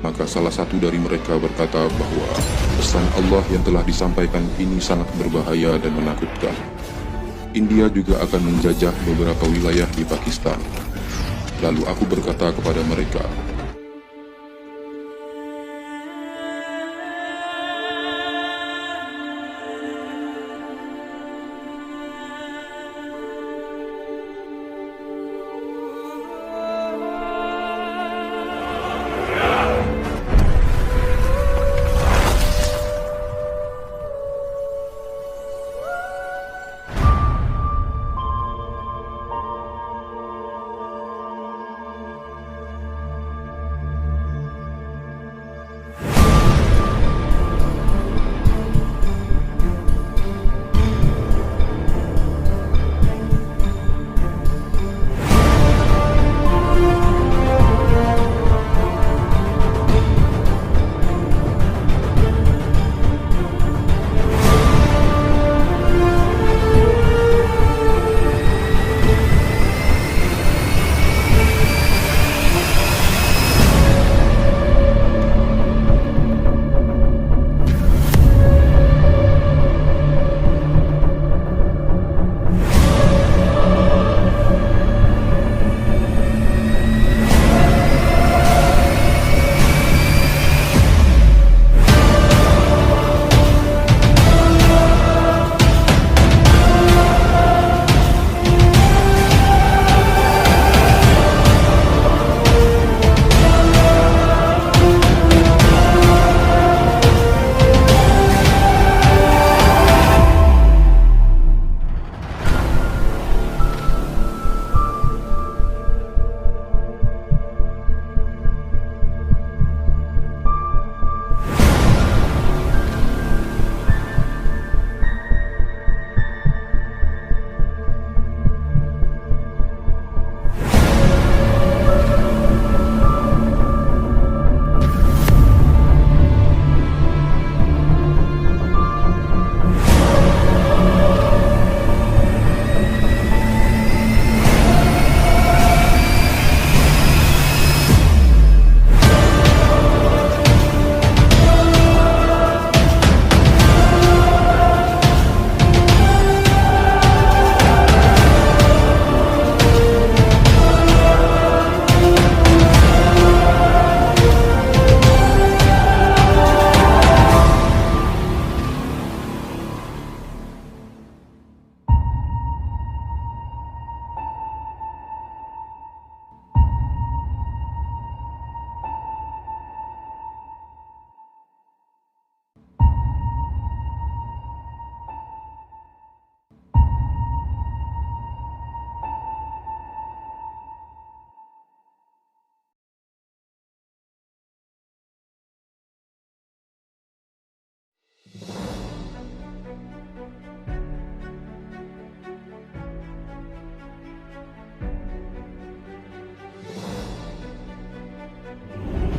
Maka salah satu dari mereka berkata bahwa pesan Allah yang telah disampaikan ini sangat berbahaya dan menakutkan. India juga akan menjajah beberapa wilayah di Pakistan. Lalu aku berkata kepada mereka,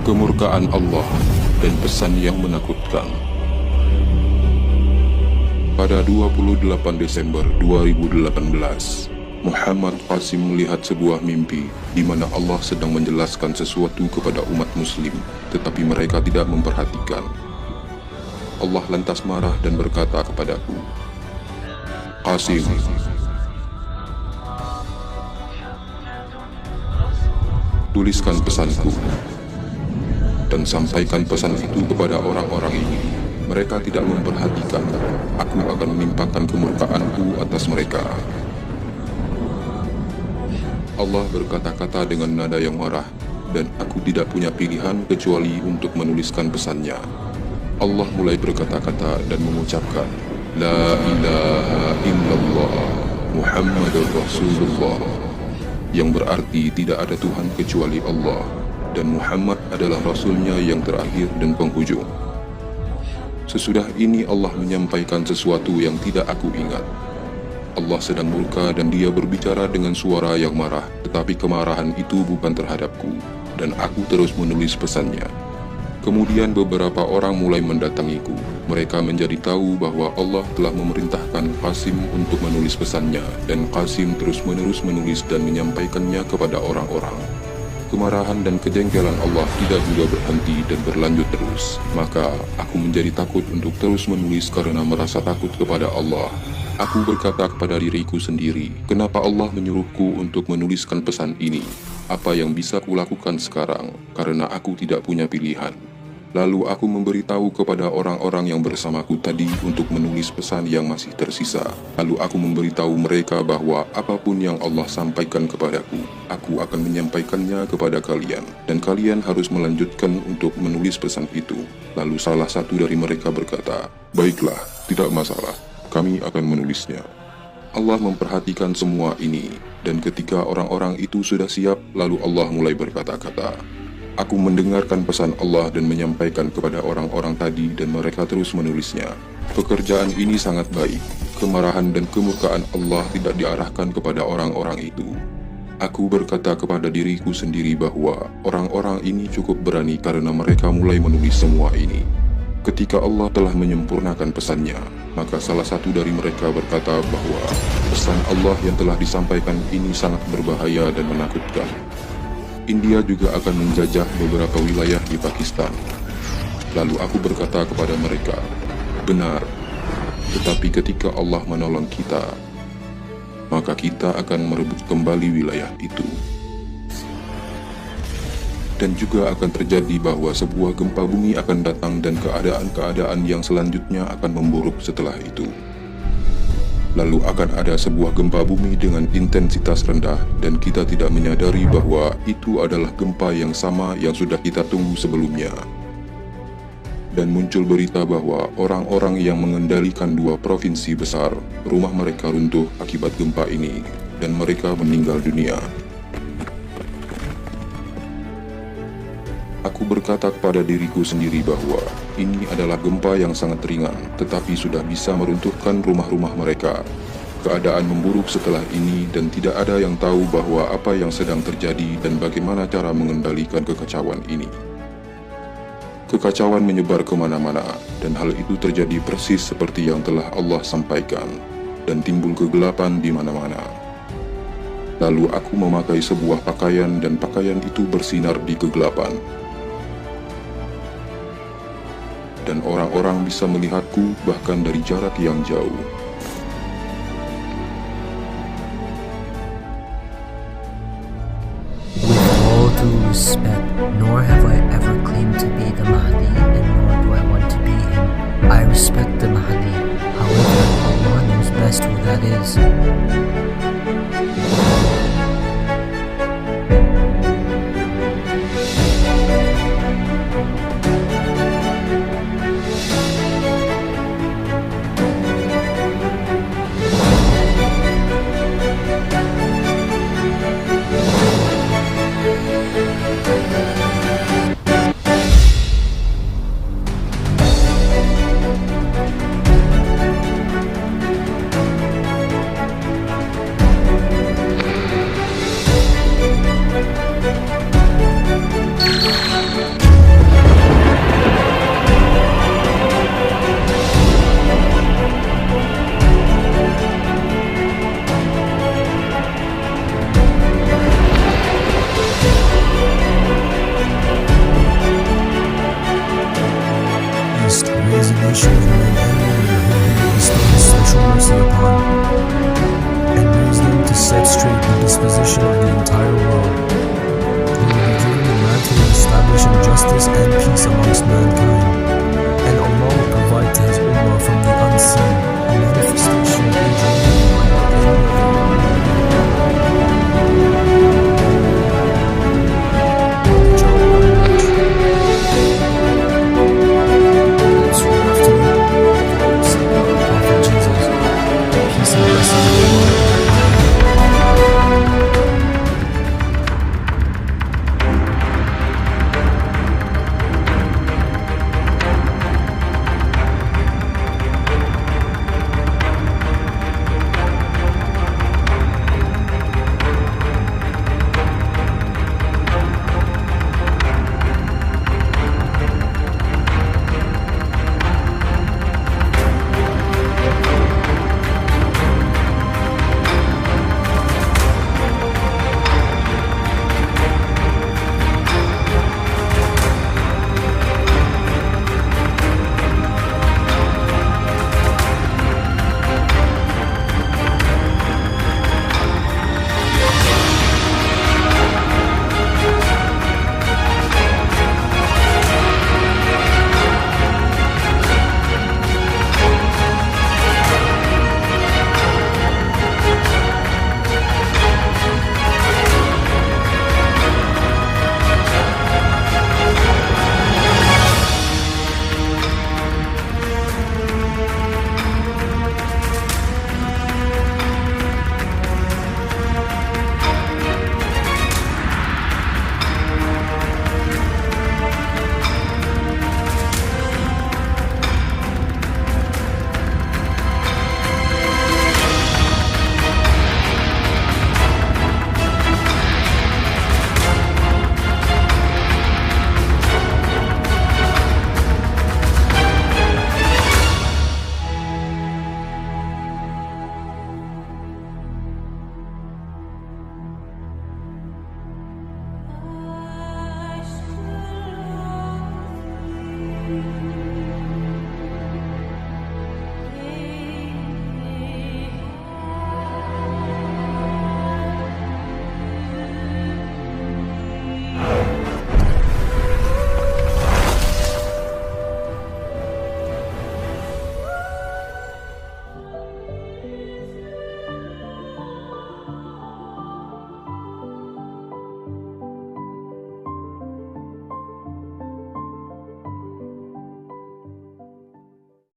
kemurkaan Allah dan pesan yang menakutkan. Pada 28 Desember 2018, Muhammad Qasim melihat sebuah mimpi di mana Allah sedang menjelaskan sesuatu kepada umat muslim, tetapi mereka tidak memperhatikan. Allah lantas marah dan berkata kepadaku, "Qasim, tuliskan pesanku dan sampaikan pesan itu kepada orang-orang ini. Mereka tidak memperhatikan. Aku akan menimpakan kemurkaanku atas mereka." Allah berkata-kata dengan nada yang marah, dan aku tidak punya pilihan kecuali untuk menuliskan pesannya. Allah mulai berkata-kata dan mengucapkan, "La ilaha illallah Muhammadur Rasulullah," yang berarti tidak ada Tuhan kecuali Allah, dan Muhammad adalah Rasulnya yang terakhir dan penghujung. Sesudah ini Allah menyampaikan sesuatu yang tidak aku ingat. Allah sedang murka dan dia berbicara dengan suara yang marah, tetapi kemarahan itu bukan terhadapku, dan aku terus menulis pesannya. Kemudian beberapa orang mulai mendatangiku. Mereka menjadi tahu bahwa Allah telah memerintahkan Qasim untuk menulis pesannya, dan Qasim terus-menerus menulis dan menyampaikannya kepada orang-orang. Kemarahan dan kejengkelan Allah tidak juga berhenti dan berlanjut terus. Maka aku menjadi takut untuk terus menulis karena merasa takut kepada Allah. Aku berkata kepada diriku sendiri, kenapa Allah menyuruhku untuk menuliskan pesan ini? Apa yang bisa kulakukan sekarang? Karena aku tidak punya pilihan. Lalu aku memberitahu kepada orang-orang yang bersamaku tadi untuk menulis pesan yang masih tersisa. Lalu aku memberitahu mereka bahwa apapun yang Allah sampaikan kepadaku, aku akan menyampaikannya kepada kalian. Dan kalian harus melanjutkan untuk menulis pesan itu. Lalu salah satu dari mereka berkata, baiklah, tidak masalah, kami akan menulisnya. Allah memperhatikan semua ini. Dan ketika orang-orang itu sudah siap, lalu Allah mulai berkata-kata, aku mendengarkan pesan Allah dan menyampaikan kepada orang-orang tadi dan mereka terus menulisnya. Pekerjaan ini sangat baik. Kemarahan dan kemurkaan Allah tidak diarahkan kepada orang-orang itu. Aku berkata kepada diriku sendiri bahwa orang-orang ini cukup berani karena mereka mulai menulis semua ini. Ketika Allah telah menyempurnakan pesannya, maka salah satu dari mereka berkata bahwa pesan Allah yang telah disampaikan ini sangat berbahaya dan menakutkan. India juga akan menjajah beberapa wilayah di Pakistan. Lalu aku berkata kepada mereka, benar, tetapi ketika Allah menolong kita, maka kita akan merebut kembali wilayah itu. Dan juga akan terjadi bahwa sebuah gempa bumi akan datang dan keadaan-keadaan yang selanjutnya akan memburuk setelah itu. Lalu akan ada sebuah gempa bumi dengan intensitas rendah dan kita tidak menyadari bahwa itu adalah gempa yang sama yang sudah kita tunggu sebelumnya. Dan muncul berita bahwa orang-orang yang mengendalikan 2 provinsi besar, rumah mereka runtuh akibat gempa ini dan mereka meninggal dunia. Aku berkata kepada diriku sendiri bahwa ini adalah gempa yang sangat ringan, tetapi sudah bisa meruntuhkan rumah-rumah mereka. Keadaan memburuk setelah ini dan tidak ada yang tahu bahwa apa yang sedang terjadi dan bagaimana cara mengendalikan kekacauan ini. Kekacauan menyebar kemana-mana dan hal itu terjadi persis seperti yang telah Allah sampaikan dan timbul kegelapan di mana-mana. Lalu aku memakai sebuah pakaian dan pakaian itu bersinar di kegelapan. Dan orang-orang bisa melihatku bahkan dari jarak yang jauh. With all due respect, nor have I ever claimed to be the Mahdi, and nor do I want to be him. I respect the Mahdi. However, Allah knows best who that is. Raise a nation of men and women whom he will bestow his special mercy upon, and raise them to set straight the disposition of the entire world. He will be given the mantle of establishing justice and peace amongst mankind, and Allah will provide to his ummah from the unseen